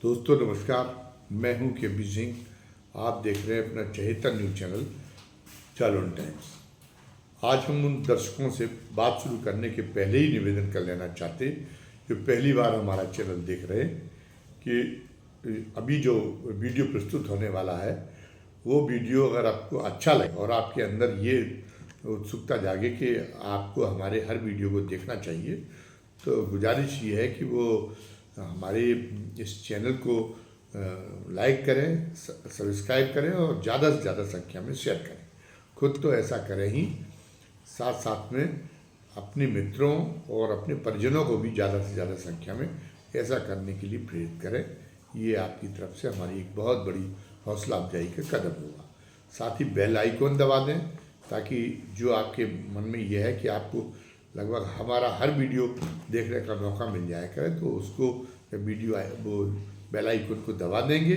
दोस्तों नमस्कार, मैं हूं के सिंह। आप देख रहे हैं अपना चहेता न्यूज़ चैनल जालौन टाइम्स। आज हम उन दर्शकों से बात शुरू करने के पहले ही निवेदन कर लेना चाहते जो पहली बार हमारा चैनल देख रहे हैं कि अभी जो वीडियो प्रस्तुत होने वाला है वो वीडियो अगर आपको अच्छा लगे और आपके अंदर ये उत्सुकता जागे कि आपको हमारे हर वीडियो को देखना चाहिए, तो गुजारिश ये है कि वो हमारे इस चैनल को लाइक करें, सब्सक्राइब करें और ज़्यादा से ज़्यादा संख्या में शेयर करें। खुद तो ऐसा करें ही, साथ साथ में अपने मित्रों और अपने परिजनों को भी ज़्यादा से ज़्यादा संख्या में ऐसा करने के लिए प्रेरित करें। ये आपकी तरफ से हमारी एक बहुत बड़ी हौसला अफजाई का कदम होगा। साथ ही बेल आइकॉन दबा दें ताकि जो आपके मन में यह है कि आपको लगभग हमारा हर वीडियो देखने का मौका मिल जाया करे, तो उसको जब वीडियो वो बेल आइकन को दबा देंगे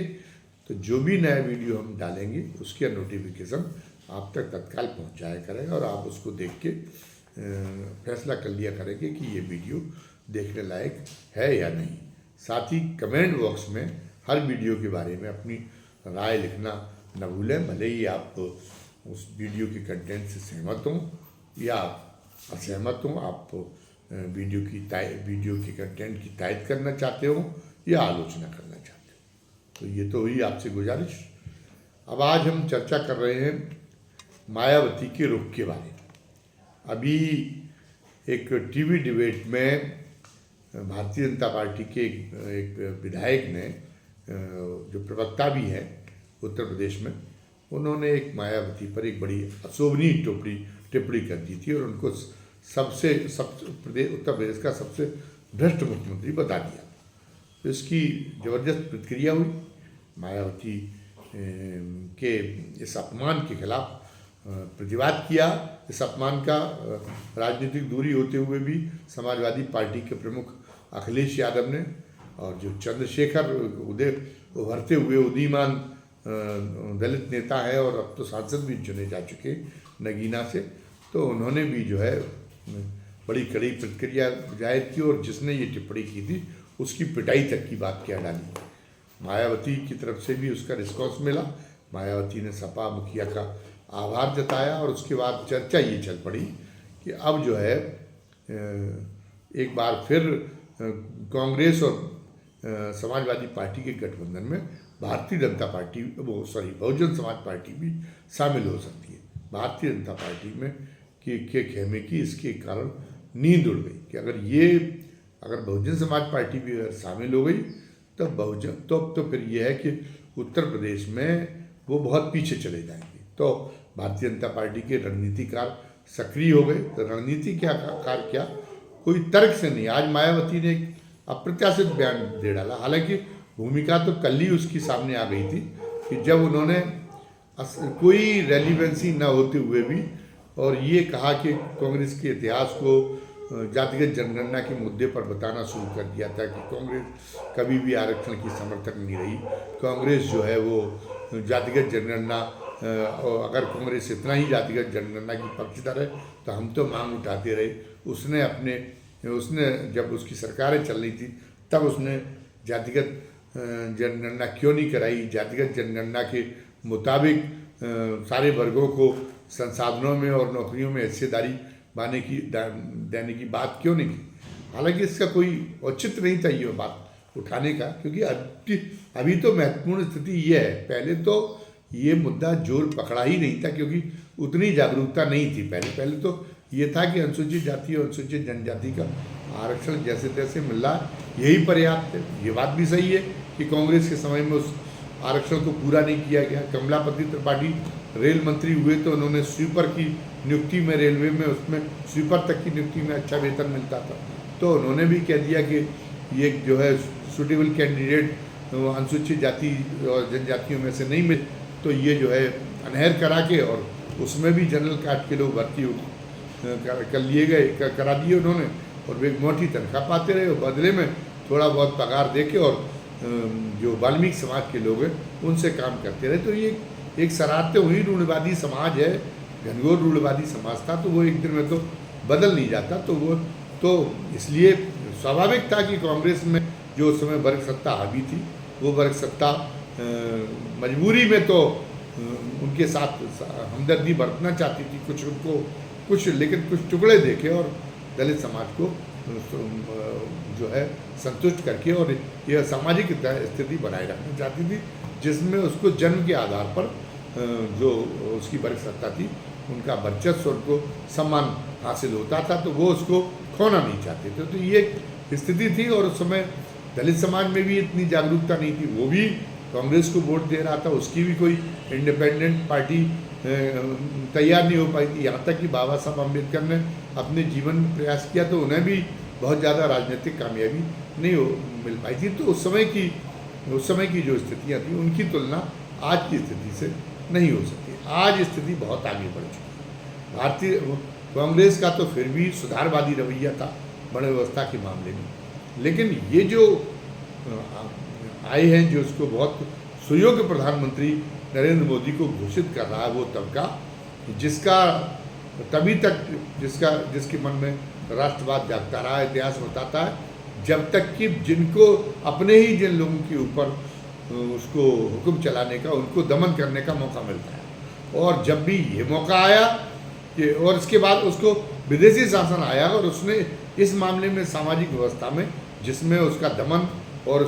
तो जो भी नया वीडियो हम डालेंगे उसके नोटिफिकेशन आप तक तत्काल पहुंच जाया करेगा और आप उसको देख के फैसला कर लिया करेंगे कि ये वीडियो देखने लायक है या नहीं। साथ ही कमेंट बॉक्स में हर वीडियो के बारे में अपनी राय लिखना न भूलें, भले ही आप उस वीडियो के कंटेंट से सहमत हों या असहमत हों, आप वीडियो के कंटेंट की तायद करना चाहते हो या आलोचना करना चाहते हो। तो ये तो हुई आपसे गुजारिश। अब आज हम चर्चा कर रहे हैं मायावती के रुख के बारे में। अभी एक टीवी डिबेट में भारतीय जनता पार्टी के एक विधायक ने, जो प्रवक्ता भी हैं उत्तर प्रदेश में, उन्होंने एक मायावती पर एक बड़ी अशोभनीय टिप्पणी कर दी थी और उनको उत्तर प्रदेश का सबसे भ्रष्ट मुख्यमंत्री बता दिया। तो इसकी ज़बरदस्त प्रतिक्रिया हुई। मायावती के इस अपमान के खिलाफ प्रतिवाद किया। इस अपमान का राजनीतिक दूरी होते हुए भी समाजवादी पार्टी के प्रमुख अखिलेश यादव ने और जो चंद्रशेखर उभरते हुए उदीयमान दलित नेता है और अब तो सांसद भी चुने जा चुके नगीना से, तो उन्होंने भी जो है बड़ी कड़ी प्रतिक्रिया जाहिर की और जिसने ये टिप्पणी की थी उसकी पिटाई तक की बात क्या डाली। मायावती की तरफ से भी उसका रिस्पॉन्स मिला। मायावती ने सपा मुखिया का आभार जताया और उसके बाद चर्चा ये चल पड़ी कि अब जो है एक बार फिर कांग्रेस और समाजवादी पार्टी के गठबंधन में भारतीय जनता पार्टी बहुजन समाज पार्टी भी शामिल हो सकती है। भारतीय जनता पार्टी में के खेमे की इसके कारण नींद उड़ गई कि अगर बहुजन समाज पार्टी भी अगर शामिल हो गई तो फिर यह है कि उत्तर प्रदेश में वो बहुत पीछे चले जाएंगे। तो भारतीय जनता पार्टी के रणनीतिकार सक्रिय हो गए। तो रणनीति क्या कोई तर्क से नहीं। आज मायावती ने एक अप्रत्याशित बयान दे डाला। हालांकि भूमिका तो कल ही उसकी सामने आ गई थी कि जब उन्होंने कोई रेलिवेंसी न होते हुए भी और ये कहा कि कांग्रेस के इतिहास को जातिगत जनगणना के मुद्दे पर बताना शुरू कर दिया था कि कांग्रेस कभी भी आरक्षण की समर्थक नहीं रही। कांग्रेस जो है वो जातिगत जनगणना, और अगर कांग्रेस इतना ही जातिगत जनगणना की पक्षधर है तो हम तो मांग उठाते रहे। उसने जब उसकी सरकारें चल रही थी तब उसने जातिगत जनगणना क्यों नहीं कराई, जातिगत जनगणना के मुताबिक सारे वर्गों को संसाधनों में और नौकरियों में हिस्सेदारी देने की बात क्यों नहीं की। हालांकि इसका कोई औचित्य नहीं था ये बात उठाने का, क्योंकि अभी तो महत्वपूर्ण स्थिति ये है। पहले तो ये मुद्दा जोर पकड़ा ही नहीं था क्योंकि उतनी जागरूकता नहीं थी। पहले तो ये था कि अनुसूचित जाति और अनुसूचित जनजाति का आरक्षण जैसे तैसे मिल रहा यही पर्याप्त है। ये बात भी सही है कि कांग्रेस के समय में उस आरक्षण को पूरा नहीं किया गया। कमलापति त्रिपाठी रेल मंत्री हुए तो उन्होंने स्वीपर की नियुक्ति में, रेलवे में उसमें स्वीपर तक की नियुक्ति में अच्छा वेतन मिलता था, तो उन्होंने भी कह दिया कि ये जो है सूटेबल कैंडिडेट अनुसूचित जाति और जनजातियों में से नहीं मिले, तो ये जो है अनहर करा के और उसमें भी जनरल कास्ट के लोग भर्ती कर लिए गए, करा दिए उन्होंने और वे मोटी तनख्वाह पाते रहे और बदले में थोड़ा बहुत पगार दे के और जो वाल्मीकि समाज के लोग हैं उनसे काम करते रहे। तो ये एक शरारते हुई रूढ़िवादी समाज है, घनघोर रूढ़िवादी समाज था, तो वो एक दिन में तो बदल नहीं जाता। तो इसलिए स्वाभाविक था कि कांग्रेस में जो उस समय वर्ग सत्ता हावी थी वो वर्ग सत्ता मजबूरी में तो उनके साथ हमदर्दी बरतना चाहती थी, कुछ उनको लेकिन कुछ टुकड़े देखे और दलित समाज को जो है संतुष्ट करके और यह सामाजिक स्थिति बनाए रखना चाहती थी, जिसमें उसको जन्म के आधार पर जो उसकी वर्ग सत्ता थी उनका वर्चस्व, उनको सम्मान हासिल होता था, तो वो उसको खोना नहीं चाहते थे। तो ये स्थिति थी और उस समय दलित समाज में भी इतनी जागरूकता नहीं थी, वो भी कांग्रेस को वोट दे रहा था, उसकी भी कोई इंडिपेंडेंट पार्टी तैयार नहीं हो पाई थी। यहाँ तक कि बाबा साहब अम्बेडकर ने अपने जीवन में प्रयास किया तो उन्हें भी बहुत ज़्यादा राजनीतिक कामयाबी नहीं मिल पाई थी। तो उस समय की जो स्थितियाँ थी उनकी तुलना आज की स्थिति से नहीं हो सकती। आज स्थिति बहुत आगे बढ़ चुकी है। भारतीय कांग्रेस का तो फिर भी सुधारवादी रवैया था बड़े व्यवस्था के मामले में, लेकिन ये जो आए हैं जो उसको बहुत सुयोग्य प्रधानमंत्री नरेंद्र मोदी को घोषित कर रहा है, वो तबका जिसके मन में राष्ट्रवाद जागता रहा, इतिहास बताता है, जब तक कि जिनको अपने ही जिन लोगों के ऊपर उसको हुक्म चलाने का, उनको दमन करने का मौका मिलता है। और जब भी ये मौका आया कि और इसके बाद उसको विदेशी शासन आया और उसने इस मामले में सामाजिक व्यवस्था में जिसमें उसका दमन और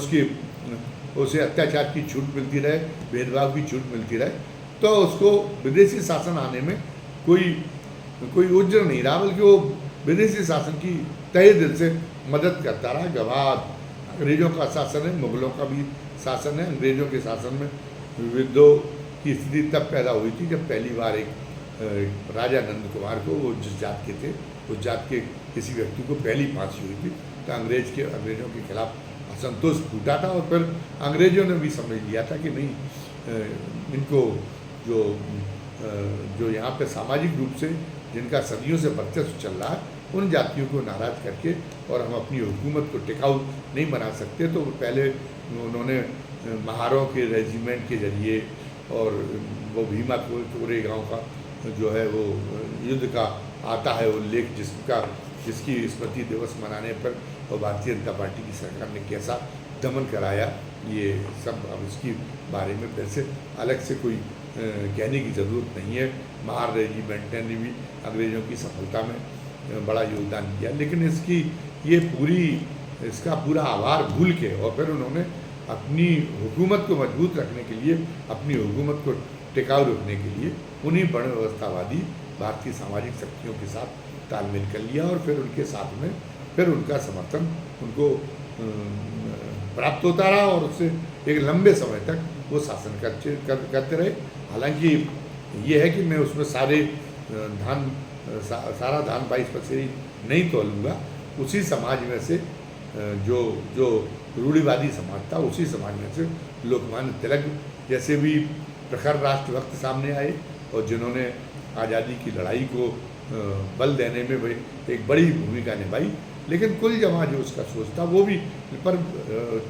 उसे अत्याचार की छूट मिलती रहे, भेदभाव की छूट मिलती रहे, तो उसको विदेशी शासन आने में कोई उज्र नहीं रहा, बल्कि वो विदेशी शासन की तहे दिल से मदद करता रहा। गवाह अंग्रेजों का शासन है, मुगलों का भी शासन है। अंग्रेजों के शासन में विद्रोह की स्थिति तब पैदा हुई थी जब पहली बार एक राजा नंद कुमार को, वो जिस जात के थे उस जात के किसी व्यक्ति को पहली फांसी हुई थी। तो अंग्रेजों के खिलाफ असंतोष फूटा था और फिर अंग्रेजों ने भी समझ लिया था कि नहीं, इनको जो यहाँ पे सामाजिक रूप से जिनका सदियों से वर्चस्व चल रहा है, उन जातियों को नाराज़ करके और हम अपनी हुकूमत को टिकाऊ नहीं बना सकते। तो पहले उन्होंने महारों के रेजिमेंट के जरिए और वो भीमा कोरेगांव का जो है वो युद्ध का आता है उल्लेख, जिसकी स्मृति दिवस मनाने पर और भारतीय जनता पार्टी की सरकार ने कैसा दमन कराया, ये सब अब इसके बारे में फिर से अलग से कोई कहने की ज़रूरत नहीं है। महार रेजिमेंट ने भी अंग्रेज़ों की सफलता में बड़ा योगदान दिया, लेकिन इसका पूरा आभार भूल के और फिर उन्होंने अपनी हुकूमत को मजबूत रखने के लिए, अपनी हुकूमत को टिकाऊ रखने के लिए उन्हीं बड़े व्यवस्थावादी भारतीय सामाजिक शक्तियों के साथ तालमेल कर लिया और फिर उनके साथ में फिर उनका समर्थन उनको प्राप्त होता रहा और उससे एक लंबे समय तक वो शासन करते रहे। हालांकि ये है कि मैं उसमें सारा धान 22 पसेरी नहीं तोलूँगा। उसी समाज में से जो रूढ़िवादी समाज था, उसी समाज में से लोकमान्य तिलक जैसे भी प्रखर राष्ट्रभक्त सामने आए और जिन्होंने आज़ादी की लड़ाई को बल देने में एक बड़ी भूमिका निभाई। लेकिन कुल जमा जो उसका सोच था वो भी, पर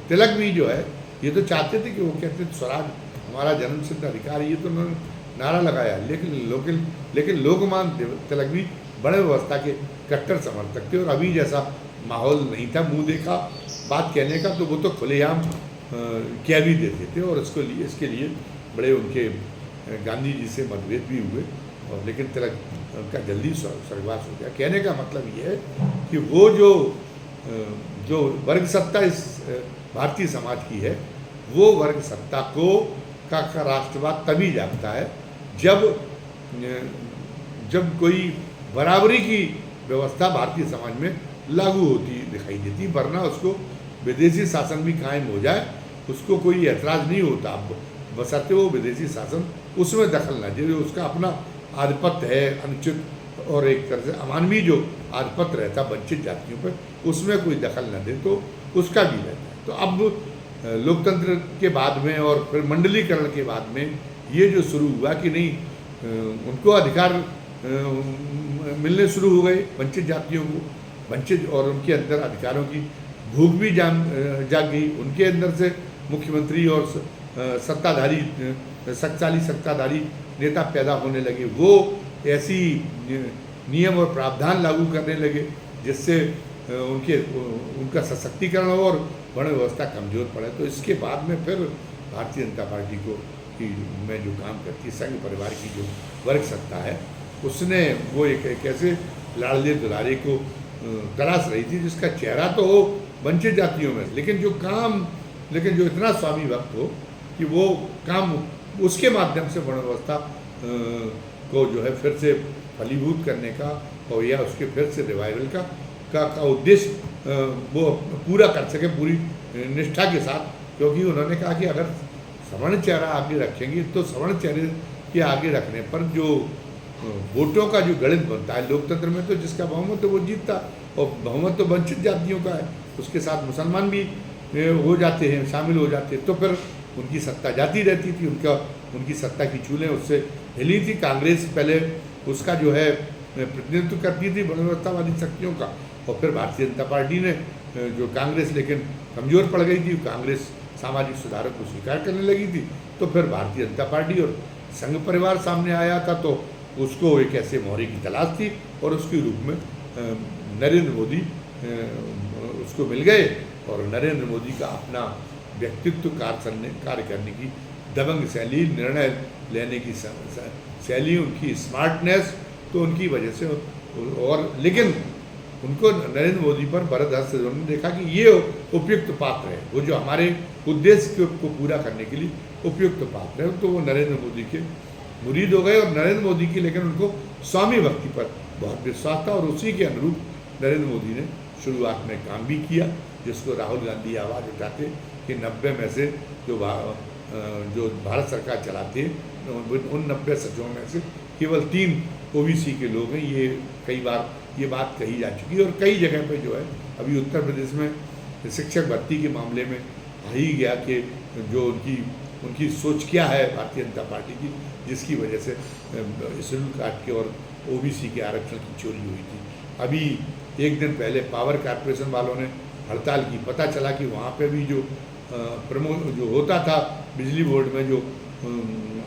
तिलक भी जो है ये तो चाहते थे कि वो कहते थे स्वराज हमारा जन्मसिद्ध अधिकार है, ये तो उन्होंने नारा लगाया। लेकिन लोकमान्य तिलक भी बड़े व्यवस्था के कट्टर समर्थक थे और अभी जैसा माहौल नहीं था मुंह देखा बात कहने का, तो वो तो खुलेआम कह भी देते थे और इसके लिए बड़े उनके गांधी जी से मतभेद भी हुए और लेकिन तिलक का जल्दी स्वर्गवास हो गया। कहने का मतलब ये है कि वो जो वर्ग सत्ता इस भारतीय समाज की है, वो वर्ग सत्ता का राष्ट्रवाद तभी जागता है जब कोई बराबरी की व्यवस्था भारतीय समाज में लागू होती दिखाई देती, वरना उसको विदेशी शासन भी कायम हो जाए उसको कोई ऐतराज़ नहीं होता, बशर्ते वो विदेशी शासन उसमें दखल न दे। उसका अपना आधिपत्य है अनुचित और एक तरह से अमानवीय जो आधिपत्य रहता वंचित जातियों पर, उसमें कोई दखल न दे तो उसका भी रहता है। तो अब लोकतंत्र के बाद में और फिर मंडलीकरण के बाद में ये जो शुरू हुआ कि नहीं उनको अधिकार मिलने शुरू हो गए, वंचित जातियों को वंचित, और उनके अंदर अधिकारों की भूख भी जाग गई। उनके अंदर से मुख्यमंत्री और शक्तिशाली सत्ताधारी नेता पैदा होने लगे। वो ऐसी नियम और प्रावधान लागू करने लगे जिससे उनका सशक्तिकरण हो और वर्ण व्यवस्था कमज़ोर पड़े। तो इसके बाद में फिर भारतीय जनता पार्टी को की में जो काम करती है संघ परिवार की जो वर्ग सत्ता है, उसने वो एक ऐसे लाड़ले दुलारे को तलाश रही थी जिसका चेहरा तो हो वंचित जातियों में, लेकिन जो इतना स्वामी भक्त हो कि वो काम उसके माध्यम से वर्ण व्यवस्था को जो है फिर से फलीभूत करने का और या उसके फिर से रिवाइवल का उद्देश्य वो पूरा कर सके पूरी निष्ठा के साथ। क्योंकि उन्होंने कहा कि अगर सवर्ण चेहरा आगे रखेंगे तो सवर्ण चेहरे के आगे रखने पर जो वोटों का जो गणित बनता है लोकतंत्र में, तो जिसका बहुमत तो वो जीतता, और बहुमत तो वंचित जातियों का है, उसके साथ मुसलमान भी हो जाते हैं, शामिल हो जाते हैं, तो फिर उनकी सत्ता जाती रहती थी, उनकी सत्ता की चूलें उससे हिली थी। कांग्रेस पहले उसका जो है प्रतिनिधित्व करती थी वर्ण व्यवस्थावादी शक्तियों का, और फिर भारतीय जनता पार्टी ने जो कांग्रेस लेकिन कमज़ोर पड़ गई थी, कांग्रेस सामाजिक सुधारों को स्वीकार करने लगी थी, तो फिर भारतीय जनता पार्टी और संघ परिवार सामने आया था, तो उसको एक ऐसे मोहरे की तलाश थी और उसके रूप में नरेंद्र मोदी उसको मिल गए, और नरेंद्र मोदी का अपना व्यक्तित्व कार्य करने की दबंग शैली, निर्णय लेने की शैली, उनकी स्मार्टनेस, तो उनकी वजह से और लेकिन उनको नरेंद्र मोदी पर बरदस्त से उन्होंने देखा कि ये उपयुक्त पात्र है, वो जो हमारे उद्देश्य को पूरा करने के लिए उपयुक्त पात्र है, तो वो नरेंद्र मोदी के मुरीद हो गए। और नरेंद्र मोदी की लेकिन उनको स्वामी भक्ति पर बहुत विश्वास था, और उसी के अनुरूप नरेंद्र मोदी ने शुरुआत में काम भी किया, जिसको राहुल गांधी आवाज़ उठाते कि 90 में से जो भारत सरकार चलाते हैं उन 90 सचिवों में से केवल 3 ओबीसी के लोग हैं। ये कई बार ये बात कही जा चुकी है, और कई जगह पे जो है अभी उत्तर प्रदेश में शिक्षक भर्ती के मामले में आ ही गया कि जो उनकी सोच क्या है भारतीय जनता पार्टी की, जिसकी वजह से शेड्यूल कास्ट के और ओबीसी के आरक्षण की चोरी हुई थी। अभी एक दिन पहले पावर कॉरपोरेशन वालों ने हड़ताल की, पता चला कि वहाँ पे भी जो जो होता था बिजली बोर्ड में जो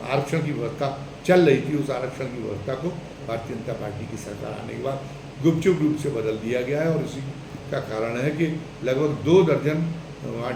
आरक्षण की व्यवस्था चल रही थी, उस आरक्षण की व्यवस्था को भारतीय जनता पार्टी की सरकार आने के बाद गुपचुप रूप से बदल दिया गया है। और इसी का कारण है कि लगभग 2 दर्जन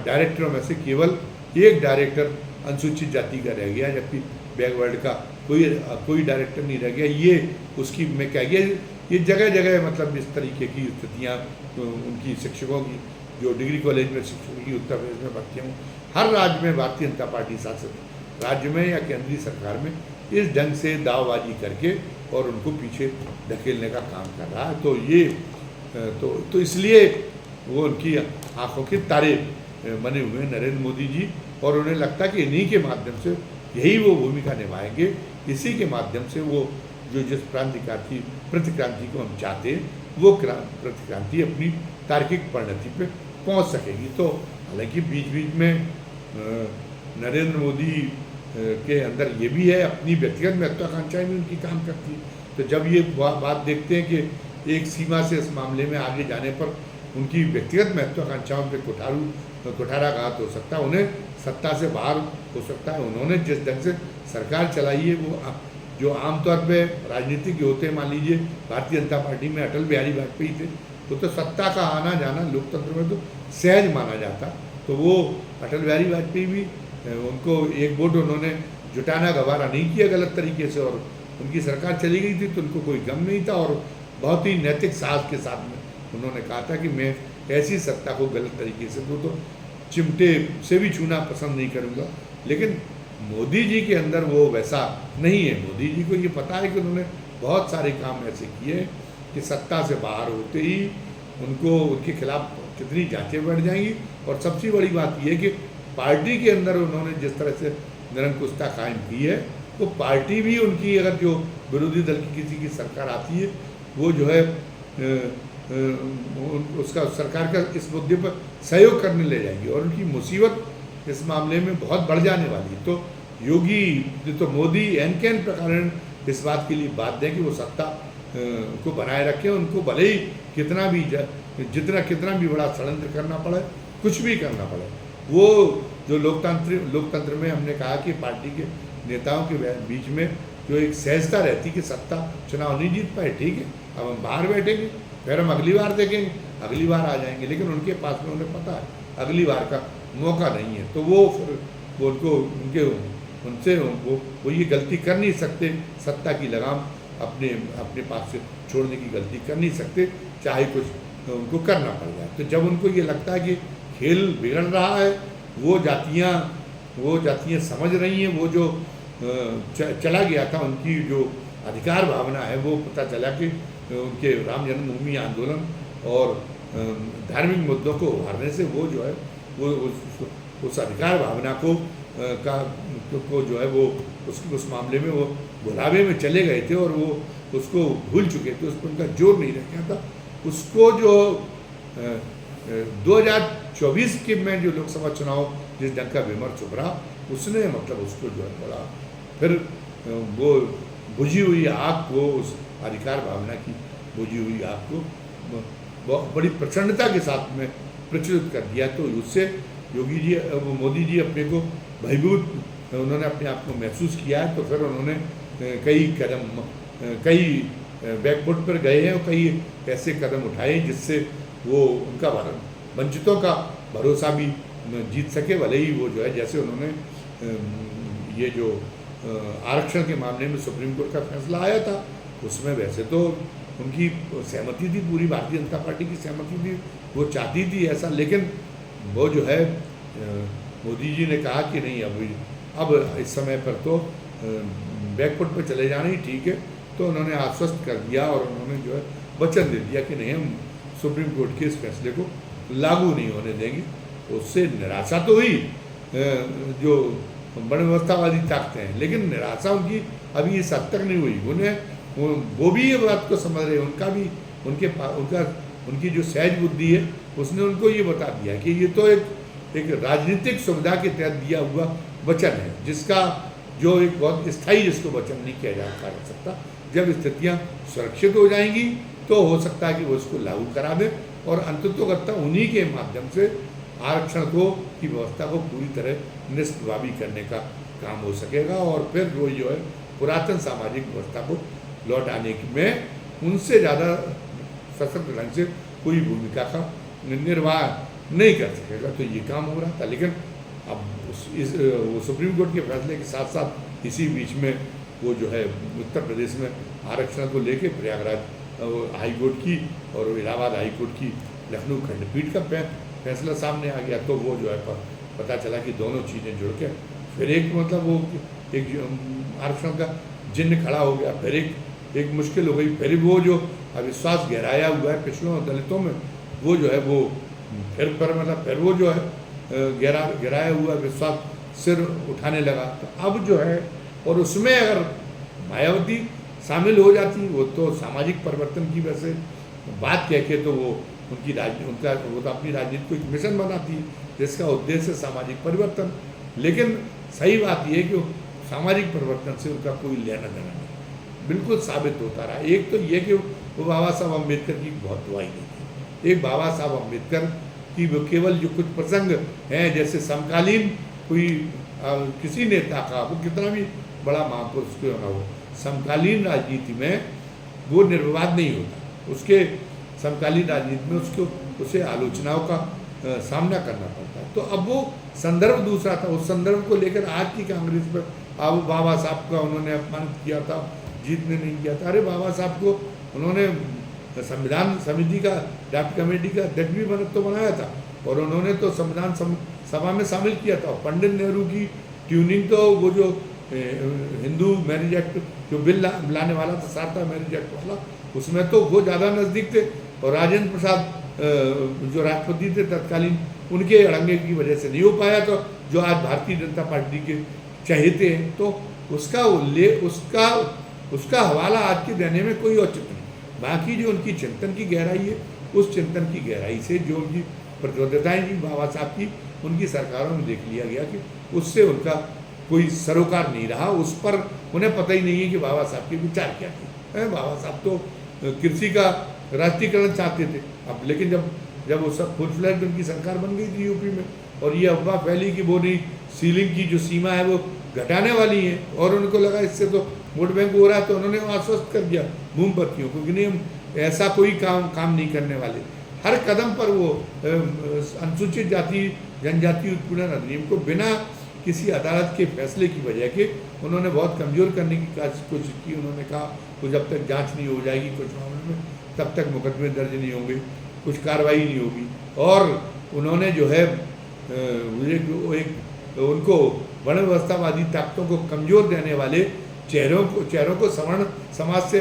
डायरेक्टरों में से केवल 1 डायरेक्टर अनुसूचित जाति का रह गया, जबकि बैकवर्ड का कोई डायरेक्टर नहीं रह गया। ये उसकी मैं कह गया, ये जगह जगह मतलब इस तरीके की स्थितियाँ उनकी शिक्षकों की जो डिग्री कॉलेज में शिक्षकों की उत्तर प्रदेश में भर्तियाँ हर राज्य में भारतीय जनता पार्टी शासित राज्य में या केंद्रीय सरकार में इस ढंग से दावबाजी करके और उनको पीछे धकेलने का काम कर रहा है। तो ये तो इसलिए वो उनकी आंखों के तारे बने हुए हैं नरेंद्र मोदी जी, और उन्हें लगता है कि इन्हीं के माध्यम से यही वो भूमिका निभाएंगे, इसी के माध्यम से वो जो जिस प्रतिक्रांति को हम चाहते हैं वो प्रतिक्रांति अपनी तार्किक परिणति पे पहुंच सकेगी। तो हालांकि बीच बीच में नरेंद्र मोदी के अंदर ये भी है, अपनी व्यक्तिगत महत्वाकांक्षाएं भी उनकी काम करती है। तो जब ये बात देखते हैं कि एक सीमा से इस मामले में आगे जाने पर उनकी व्यक्तिगत महत्वाकांक्षाओं पे कुठाराघात हो सकता है, उन्हें सत्ता से बाहर हो सकता है। उन्होंने जिस ढंग से सरकार चलाई है वो जो आमतौर पे राजनीतिक होते हैं, मान लीजिए भारतीय जनता पार्टी में अटल बिहारी वाजपेयी थे, तो सत्ता का आना जाना लोकतंत्र में तो सहज माना जाता। तो वो अटल बिहारी वाजपेयी भी उनको एक वोट उन्होंने जुटाना गवारा नहीं किया गलत तरीके से, और उनकी सरकार चली गई थी तो उनको कोई गम नहीं था, और बहुत ही नैतिक साहस के साथ में उन्होंने कहा था कि मैं ऐसी सत्ता को गलत तरीके से तो चिमटे से भी छूना पसंद नहीं करूँगा। लेकिन मोदी जी के अंदर वो वैसा नहीं है। मोदी जी को ये पता है कि उन्होंने बहुत सारे काम ऐसे किए कि सत्ता से बाहर होते ही उनके खिलाफ कितनी जांचें बढ़ जाएंगी, और सबसे बड़ी बात यह है कि पार्टी के अंदर उन्होंने जिस तरह से निरंकुशता कायम की है, वो पार्टी भी उनकी अगर जो विरोधी दल की किसी की सरकार आती है वो जो है उसका सरकार का इस मुद्दे पर सहयोग करने ले जाएंगी, और उनकी मुसीबत इस मामले में बहुत बढ़ जाने वाली है। तो योगी तो मोदी एन प्रकार इस बात के लिए बाध्य है कि वो सत्ता को बनाए रखें, उनको भले ही कितना भी बड़ा षड्यंत्र करना पड़े, कुछ भी करना पड़े। वो जो लोकतंत्र में हमने कहा कि पार्टी के नेताओं के बीच में जो एक सहजता रहती कि सत्ता चुनाव नहीं जीत पाए, ठीक है, अब हम बाहर बैठेंगे, फिर हम अगली बार देखेंगे, अगली बार आ जाएंगे। लेकिन उनके पास में उन्हें पता है अगली बार का मौका नहीं है। तो वो फिर वो उनको उनके उनसे वो ये गलती कर नहीं सकते, सत्ता की लगाम अपने अपने पास से छोड़ने की गलती कर नहीं सकते, चाहे कुछ उनको करना पड़ जाए। तो जब उनको ये लगता है कि खेल बिगड़ रहा है, वो जातियाँ समझ रही हैं, वो जो चला गया था उनकी जो अधिकार भावना है, वो पता चला कि उनके राम जन्मभूमि आंदोलन और धार्मिक मुद्दों को उभारने से वो जो है वो उस अधिकार भावना को जो है वो उस मामले में वो बुलावे में चले गए थे और वो उसको भूल चुके थे, उस पर उनका जोर नहीं रह गया था। उसको जो 2024 के में जो लोकसभा चुनाव जिस ढंग का विमर्श उभरा, उसने मतलब उसको जो है बड़ा फिर वो बुझी हुई आग को, उस अधिकार भावना की बुझी हुई आग को बड़ी प्रचंडता के साथ में प्रचलित कर दिया। तो उससे योगी जी मोदी जी अपने को भयभीत उन्होंने अपने आप को महसूस किया है। तो फिर उन्होंने कई बैकफुट पर गए हैं और कई ऐसे कदम उठाए जिससे वो उनका वंचितों का भरोसा भी जीत सके। भले ही वो जो है जैसे उन्होंने ये जो आरक्षण के मामले में सुप्रीम कोर्ट का फैसला आया था, उसमें वैसे तो उनकी सहमति थी, पूरी भारतीय जनता पार्टी की सहमति थी, वो चाहती थी ऐसा, लेकिन वो जो है मोदी जी ने कहा कि नहीं, अब इस समय पर तो बैकफुट पर चले जाना ही ठीक है। तो उन्होंने आश्वस्त कर दिया और उन्होंने जो है वचन दे दिया कि नहीं, हम सुप्रीम कोर्ट के इस फैसले को लागू नहीं होने देंगे। उससे निराशा तो हुई जो बड़े व्यवस्थावादी ताकतें हैं, लेकिन निराशा उनकी अभी इस हद तक नहीं हुई। वो भी ये बात को समझ रहे हैं, उनकी जो सहज बुद्धि है उसने उनको ये बता दिया कि ये तो एक राजनीतिक सुविधा के तहत दिया हुआ वचन है, जिसका जो एक बहुत स्थायी जिसको वचन नहीं किया जा सकता। जब स्थितियाँ सुरक्षित हो जाएंगी तो हो सकता है कि वो इसको लागू करा दें और अंततोगत्ता उन्हीं के माध्यम से आरक्षण की व्यवस्था को पूरी तरह निष्प्रभावी करने का काम हो सकेगा और फिर वो जो है पुरातन सामाजिक व्यवस्था को लौट आने में उनसे ज़्यादा सशक्त ढंग से कोई भूमिका का निर्वाह नहीं कर सकेगा। तो ये काम हो रहा था, लेकिन अब वो सुप्रीम कोर्ट के फैसले के साथ साथ इसी बीच में वो जो है उत्तर प्रदेश में आरक्षण को लेके प्रयागराज हाई कोर्ट की और इलाहाबाद हाई कोर्ट की लखनऊ खंडपीठ का फैसला सामने आ गया। तो वो जो है पता चला कि दोनों चीज़ें जुड़ के फिर एक मतलब वो एक आरक्षण का जिन्न खड़ा हो गया, फिर एक मुश्किल हो गई, फिर वो जो अविश्वास गहराया हुआ है पिछड़ों और दलितों में, वो जो है वो फिर वो जो है गहराया हुआ विश्वास सिर उठाने लगा। तो अब जो है और उसमें अगर मायावती शामिल हो जाती, वो तो सामाजिक परिवर्तन की वैसे बात कह के तो वो वो तो अपनी राजनीति को एक मिशन बनाती है जिसका उद्देश्य सामाजिक परिवर्तन, लेकिन सही बात यह है कि सामाजिक परिवर्तन से उनका कोई लेना देना नहीं, बिल्कुल साबित होता रहा। एक तो ये कि वो बाबा साहब अम्बेडकर की बहुत दुआई दी थी। एक बाबा साहब अम्बेडकर की वो केवल जो कुछ प्रसंग हैं, जैसे समकालीन कोई किसी नेता का, वो कितना भी बड़ा महापुरुष क्यों ना हो, समकालीन राजनीति में वो निर्विवाद नहीं होता, उसके समकालीन राजनीति में उसे आलोचनाओं का सामना करना पड़ता है। तो अब वो संदर्भ दूसरा था, उस संदर्भ को लेकर आज की कांग्रेस पर अब बाबा साहब का उन्होंने अपमानित किया था, जीतने नहीं किया था। अरे बाबा साहब को उन्होंने संविधान समिति का ड्राफ्ट कमेटी का अध्यक्ष भी तो बनाया था और उन्होंने तो संविधान सभा में शामिल किया था। पंडित नेहरू की ट्यूनिंग तो वो जो हिंदू मैरिज एक्ट जो बिल लाने वाला था, सारदा मैरिज एक्ट वाला, उसमें तो वो ज़्यादा नज़दीक थे और राजेंद्र प्रसाद जो राष्ट्रपति थे तत्कालीन, उनके अड़ंगे की वजह से नहीं हो पाया। तो जो आज भारतीय जनता पार्टी के चहेते हैं, तो उसका हवाला आज के देने में कोई औचित्य नहीं। बाकी जो उनकी चिंतन की गहराई है, उस चिंतन की गहराई से जो उनकी प्रतिबद्धताएँ थी बाबा साहब की, उनकी सरकारों में देख लिया गया कि उससे उनका कोई सरोकार नहीं रहा। उस पर उन्हें पता ही नहीं है कि बाबा साहब के विचार क्या थे। बाबा साहब तो कृषि का राष्ट्रीयकरण चाहते थे, अब लेकिन जब वो सब फुल फ्लैट उनकी सरकार बन गई थी यूपी में, और ये अफवाह फैली कि वो नहीं सीलिंग की जो सीमा है वो घटाने वाली है, और उनको लगा इससे तो वोट बैंक हो रहा है, तो उन्होंने आश्वस्त कर दिया भूमिपतियों को कि नहीं, हम ऐसा कोई काम नहीं करने वाले। हर कदम पर वो अनुसूचित जाति जनजाति उत्पीड़न अधिनियम को बिना किसी अदालत के फैसले की वजह के उन्होंने बहुत कमज़ोर करने की कोशिश की। उन्होंने कहा कुछ जब तक जांच नहीं हो जाएगी कुछ मामले में तब तक मुकदमे दर्ज नहीं होंगे, कुछ कार्रवाई नहीं होगी। और उन्होंने जो है उनको वर्ण व्यवस्थावादी ताकतों को कमज़ोर देने वाले चेहरों को सवर्ण समाज से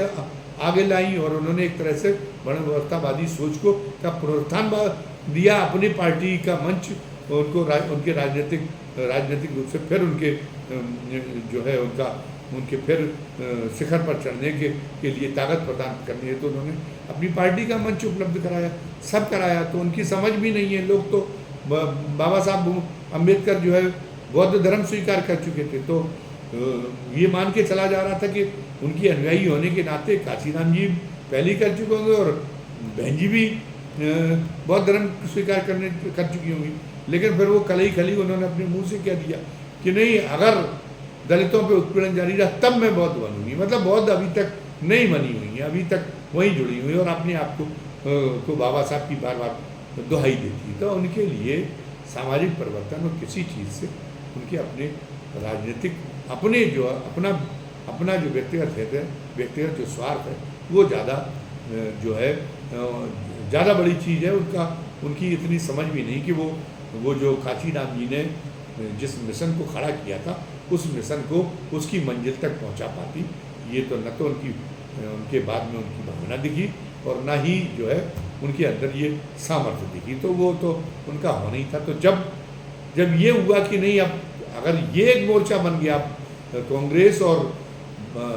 आगे लाई और उन्होंने एक तरह से वर्ण व्यवस्थावादी सोच को का पुनरुत्थान दिया। अपनी पार्टी का मंच उनको उनके राजनीतिक रूप से फिर उनके जो है उनके फिर शिखर पर चढ़ने के लिए ताकत प्रदान करनी है तो उन्होंने अपनी पार्टी का मंच उपलब्ध कराया, सब कराया। तो उनकी समझ भी नहीं है। लोग तो बाबा साहब अम्बेडकर जो है बौद्ध धर्म स्वीकार कर चुके थे, तो ये मान के चला जा रहा था कि उनकी अनुयायी होने के नाते काशीराम जी पहले कर चुके होंगे और बहन जी भी बौद्ध धर्म स्वीकार कर चुकी होंगी। लेकिन फिर वो कल ही खली उन्होंने अपने मुंह से कह दिया कि नहीं, अगर दलितों पे उत्पीड़न जारी रहा तब मैं बौद्ध बनूंगी। मतलब बौद्ध अभी तक नहीं बनी हुई है, अभी तक वहीं जुड़ी हुई है और अपने आप को बाबा साहब की बार बार दुहाई देती है। तो उनके लिए सामाजिक परिवर्तन और किसी चीज़ से उनके अपने राजनीतिक अपने जो अपना जो व्यक्तिगत जो स्वार्थ है वो ज़्यादा जो है ज़्यादा बड़ी चीज़ है। उनकी इतनी समझ भी नहीं कि वो जो काशीराम जी ने जिस मिशन को खड़ा किया था उस मिशन को उसकी मंजिल तक पहुंचा पाती। ये तो न तो उनके बाद में उनकी भावना दिखी और ना ही जो है उनके अंदर ये सामर्थ्य दिखी। तो वो तो उनका होना ही था। तो जब ये हुआ कि नहीं, अब अगर ये एक मोर्चा बन गया, कांग्रेस और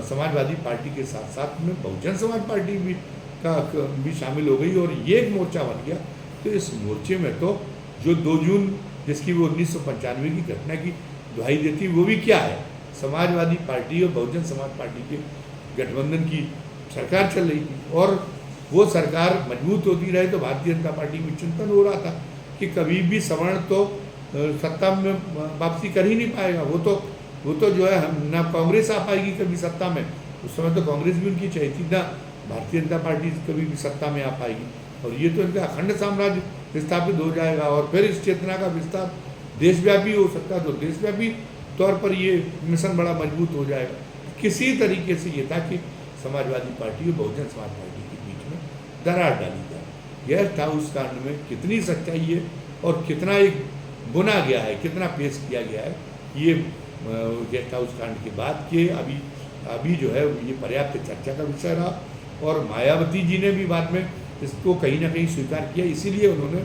समाजवादी पार्टी के साथ साथ में बहुजन समाज पार्टी भी शामिल हो गई और ये एक मोर्चा बन गया, तो इस मोर्चे में तो जो 2 जून जिसकी वो 1995 की घटना की दुहाई देती, वो भी क्या है, समाजवादी पार्टी और बहुजन समाज पार्टी के गठबंधन की सरकार चल रही थी और वो सरकार मजबूत होती रहे तो भारतीय जनता पार्टी में चिंतन हो रहा था कि कभी भी सवर्ण तो सत्ता में वापसी कर ही नहीं पाएगा। वो तो जो है ना कांग्रेस आ पाएगी कभी सत्ता में, उस समय तो कांग्रेस भी उनकी चाहिए थी, ना भारतीय जनता पार्टी कभी भी सत्ता में आ पाएगी। और ये तो इनका अखंड साम्राज्य स्थापित हो जाएगा और फिर इस चेतना का विस्तार देशव्यापी हो सकता है, तो देशव्यापी तौर पर ये मिशन बड़ा मजबूत हो जाएगा। किसी तरीके से ये था कि समाजवादी पार्टी और बहुजन समाज पार्टी के बीच में दरार डाली जाए। गेस्ट हाउस कांड में कितनी सच्चाई है और कितना एक बुना गया है, कितना पेश किया गया है, ये गेस्ट हाउस कांड के बाद के अभी जो है ये पर्याप्त चर्चा का विषय रहा। और मायावती जी ने भी बाद में इसको कहीं ना कहीं स्वीकार किया, इसीलिए उन्होंने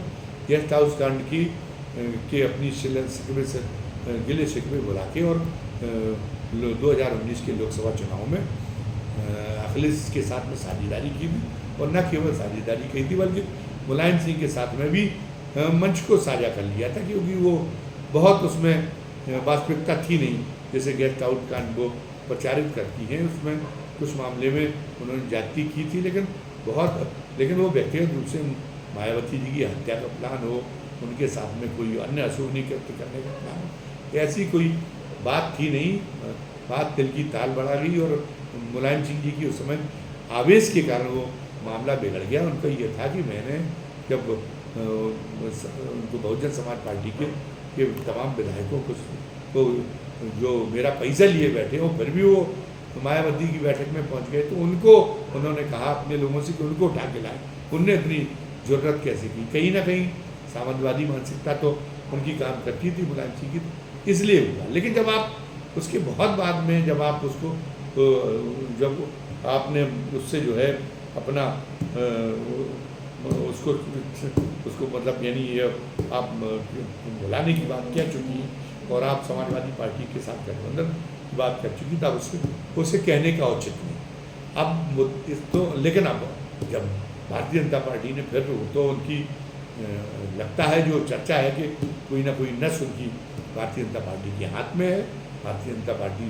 गेस्ट हाउस कांड के अपनी गिले शिकवे बुला के और 2019 के लोकसभा चुनाव में अखिलेश के साथ में साझेदारी की थी। और न केवल साझेदारी की थी बल्कि मुलायम सिंह के साथ में भी मंच को साझा कर लिया था, क्योंकि वो बहुत उसमें वास्तविकता थी नहीं, जैसे गेस्ट हाउस कांड को प्रचारित करती हैं। उसमें कुछ मामले में उन्होंने जाति की थी, लेकिन वो व्यक्तिगत रूप से मायावती जी की हत्या का प्लान हो, उनके साथ में कोई अन्य अशोभनीय कृत्य करने का प्लान हो, ऐसी कोई बात थी नहीं। बात दिल की ताल बढ़ा गई और मुलायम सिंह जी की उस समय आवेश के कारण वो मामला बिगड़ गया। उनका ये था कि मैंने जब बहुजन समाज पार्टी के तमाम विधायकों को जो मेरा पैसा लिए बैठे हो फिर भी वो मायावती की बैठक में पहुंच गए, तो उन्होंने कहा अपने लोगों से कि उनको उठा के लाए। उनने इतनी ज़रूरत कैसे की? कहीं ना कहीं सामंतवादी मानसिकता तो उनकी काम करती थी मुलायम सिंह की, इसलिए हुआ। लेकिन जब आप उसके बहुत बाद में जब आप जब आपने उससे जो है अपना उसको मतलब यानी आप बुलाने की बात कह चुकी हैं और आप समाजवादी पार्टी के साथ गठबंधन की बात कर चुकी, तब उसे कहने का औचित्य नहीं। अब लेकिन अब जब भारतीय जनता पार्टी ने फिर तो उनकी लगता है जो चर्चा है कि कोई ना कोई नस उनकी भारतीय जनता पार्टी के हाथ में है, भारतीय जनता पार्टी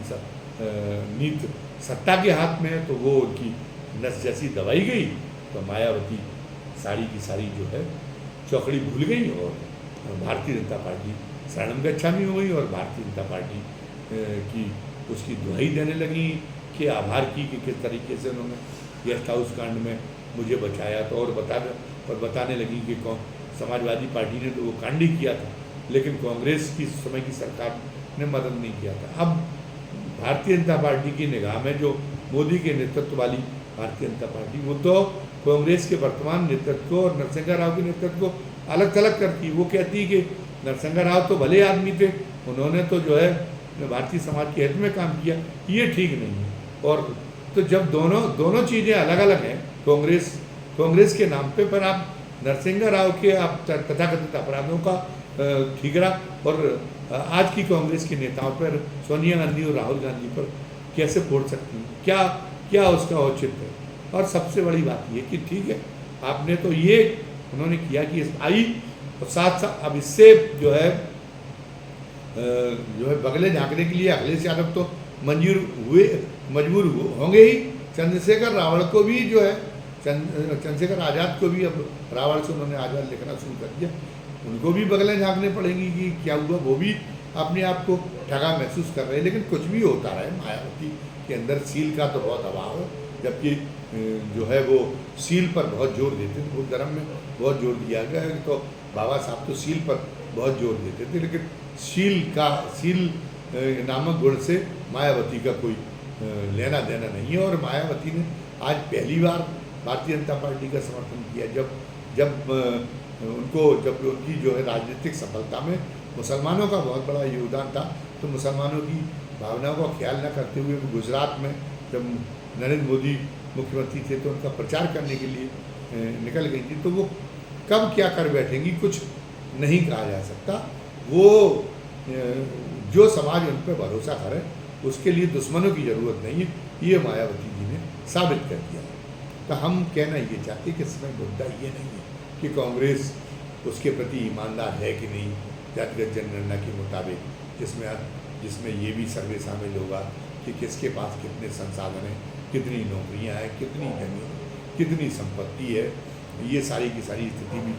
नीत सत्ता के हाथ में है, तो वो उनकी नस जैसी दबाई गई तो मायावती सारी की सारी जो है चौकड़ी भूल गई और भारतीय जनता पार्टी शरणम गच्छामी हो गई और भारतीय जनता पार्टी की उसकी दुहाई देने लगी कि आभार की कि किस तरीके से उन्होंने गेस्ट हाउस कांड में मुझे बचाया। तो और और बताने लगी कि समाजवादी पार्टी ने तो वो कांड ही किया था, लेकिन कांग्रेस की समय की सरकार ने मदद नहीं किया था। अब भारतीय जनता पार्टी की निगाह में जो मोदी के नेतृत्व वाली भारतीय जनता पार्टी, वो तो कांग्रेस के वर्तमान नेतृत्व और नरसिंह राव के नेतृत्व को अलग थलग करती। वो कहती कि नरसिंह राव तो भले आदमी थे, उन्होंने तो जो है भारतीय समाज के हित में काम किया, ये ठीक नहीं है। और तो जब दोनों चीज़ें अलग अलग हैं, कांग्रेस के नाम पे, पर आप नरसिंह राव के आप तथाकथित अपराधों का ठीकरा और आज की कांग्रेस के नेताओं पर, सोनिया गांधी और राहुल गांधी पर कैसे फोड़ सकती हैं? क्या उसका औचित्य है? और सबसे बड़ी बात ये कि ठीक है, आपने तो ये उन्होंने किया कि आई, और साथ साथ अब इससे जो है बगले झांकने के लिए अखिलेश यादव तो मजबूर होंगे ही। चंद्रशेखर रावण को भी जो है, चंद्रशेखर आज़ाद को भी अब रावण से उन्होंने आज़ाद लिखना शुरू कर दिया, उनको भी बगलें झांकने पड़ेंगी कि क्या हुआ। वो भी अपने आप को ठगा महसूस कर रहे हैं। लेकिन कुछ भी होता रहे, मायावती के अंदर सील का तो बहुत अभाव है, जबकि जो है वो सील पर बहुत जोर देते थे। बुद्ध धर्म में बहुत जोर दिया गया है, तो बाबा साहब तो सील पर बहुत जोर देते थे, लेकिन सील नामक गुण से मायावती का कोई लेना देना नहीं है। और मायावती ने आज पहली बार भारतीय जनता पार्टी का समर्थन किया, जब उनकी जो है राजनीतिक सफलता में मुसलमानों का बहुत बड़ा योगदान था, तो मुसलमानों की भावनाओं का ख्याल न करते हुए गुजरात में जब नरेंद्र मोदी मुख्यमंत्री थे तो उनका प्रचार करने के लिए निकल गई थी। तो वो कब क्या कर बैठेंगी कुछ नहीं कहा जा सकता। वो जो समाज उन पर भरोसा करे, उसके लिए दुश्मनों की ज़रूरत नहीं है, ये मायावती जी ने साबित कर दिया। तो हम कहना ये चाहते कि इसमें मुद्दा ये नहीं है कि कांग्रेस उसके प्रति ईमानदार है कि नहीं, जातिगत जनगणना के मुताबिक, जिसमें ये भी सर्वे शामिल होगा कि किसके पास कितने संसाधन हैं, कितनी नौकरियां हैं, कितनी जमीन, कितनी संपत्ति है, ये सारी की सारी स्थिति भी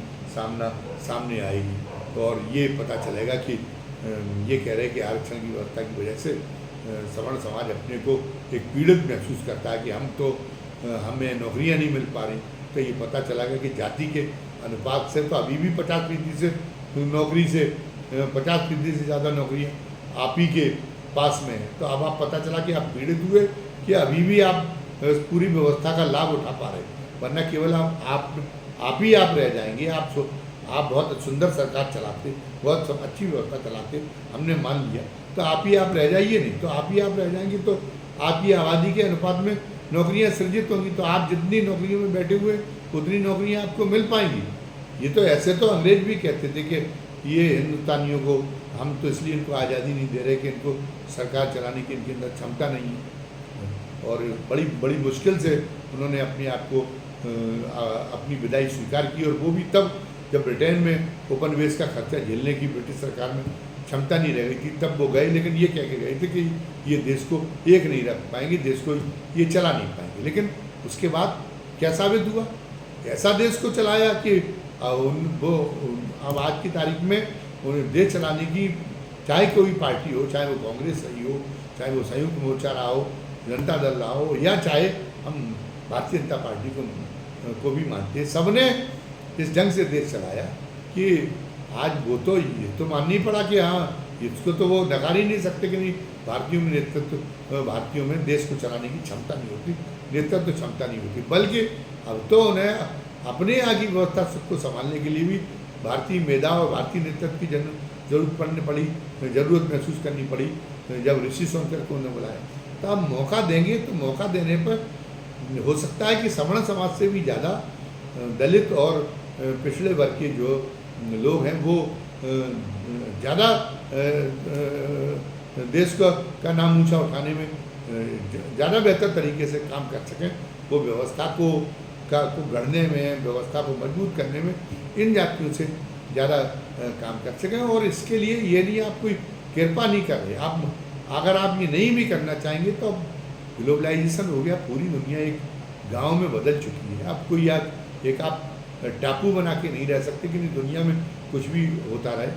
सामने आएगी। और ये पता चलेगा कि ये कह रहे हैं कि आरक्षण की व्यवस्था की वजह से सवर्ण समाज अपने को एक पीड़ित महसूस करता है कि हमें नौकरियां नहीं मिल पा रही। तो ये पता चला कि जाति के अनुपात से तो अभी भी 50% से नौकरी से 50% से ज़्यादा नौकरियाँ आप ही के पास में है। तो अब आप पता चला कि आप पीड़ित हुए कि अभी भी आप पूरी व्यवस्था का लाभ उठा पा रहे, वरना केवल आप ही रह जाएंगे। आप बहुत सुंदर सरकार चलाते, बहुत अच्छी व्यवस्था चलाते, हमने मान लिया, तो आप रह जाइए नहीं, तो आप रह जाएंगे, तो आपकी आबादी के अनुपात में नौकरियां सृजित होंगी, तो आप जितनी नौकरियों में बैठे हुए उतनी नौकरियां आपको मिल पाएंगी। ये तो ऐसे तो अंग्रेज भी कहते थे कि ये हिंदुस्तानियों को हम तो इसलिए इनको आज़ादी नहीं दे रहे कि इनको सरकार चलाने की इनके अंदर क्षमता नहीं है। और बड़ी मुश्किल से उन्होंने अपने आप को अपनी विदाई स्वीकार की, और वो भी तब जब ब्रिटेन में उपनिवेश का खर्चा झेलने की ब्रिटिश सरकार में क्षमता नहीं रह गई थी, तब वो गए। लेकिन ये कह के गए थे कि ये देश को एक नहीं रख पाएंगे, देश को ये चला नहीं पाएंगे। लेकिन उसके बाद क्या साबित हुआ? ऐसा देश को चलाया कि अब आज की तारीख में उन्हें देश चलाने की, चाहे कोई पार्टी हो, चाहे वो कांग्रेस रही हो, चाहे वो संयुक्त मोर्चा रहा हो, जनता दल रहा हो, या चाहे हम भारतीय जनता पार्टी को भी मानते हैं, सबने इस ढंग से देश चलाया कि आज वो तो ये तो मानना ही पड़ा कि हाँ, इसको तो वो नकार ही नहीं सकते कि नहीं, भारतीयों में देश को चलाने की क्षमता नहीं होती, नेतृत्व क्षमता नहीं होती। बल्कि अब तो उन्हें अपने यहाँ की व्यवस्था सबको संभालने के लिए भी भारतीय मेधा और भारतीय नेतृत्व की जरूरत महसूस करनी पड़ी। जब ऋषि सोनकर को उन्होंने बुलाया, तो आप मौका देंगे, तो मौका देने पर हो सकता है कि सवर्ण समाज से भी ज़्यादा दलित और पिछड़े वर्ग के जो लोग हैं वो ज़्यादा देश का नाम ऊंचा उठाने में ज़्यादा बेहतर तरीके से काम कर सकें, वो व्यवस्था को गढ़ने में, व्यवस्था को मजबूत करने में इन जातियों से ज़्यादा काम कर सकें। और इसके लिए ये नहीं आप कोई कृपा नहीं कर रहे, अगर आप ये नहीं भी करना चाहेंगे तो अब ग्लोबलाइजेशन हो गया, पूरी दुनिया एक गांव में बदल चुकी है। अब कोई आप टापू बना के नहीं रह सकते कि दुनिया में कुछ भी होता रहे।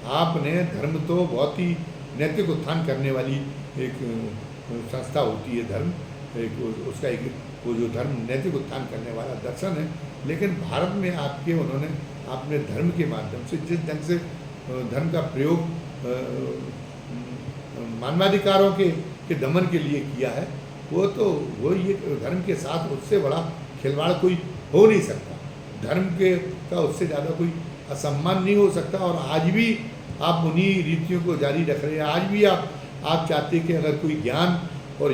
आपने धर्म तो बहुत ही नैतिक उत्थान करने वाली एक संस्था होती है धर्म, वो जो धर्म नैतिक उत्थान करने वाला दर्शन है, लेकिन भारत में आपके उन्होंने अपने धर्म के माध्यम से जिस ढंग से धर्म का प्रयोग मानवाधिकारों के दमन के लिए किया है, वो ये धर्म के साथ उससे बड़ा खिलवाड़ कोई हो नहीं सकता। धर्म के का उससे ज़्यादा कोई असम्मान नहीं हो सकता। और आज भी आप उन्हीं रीतियों को जारी रख रहे हैं। आज भी आप चाहते हैं कि अगर कोई ज्ञान और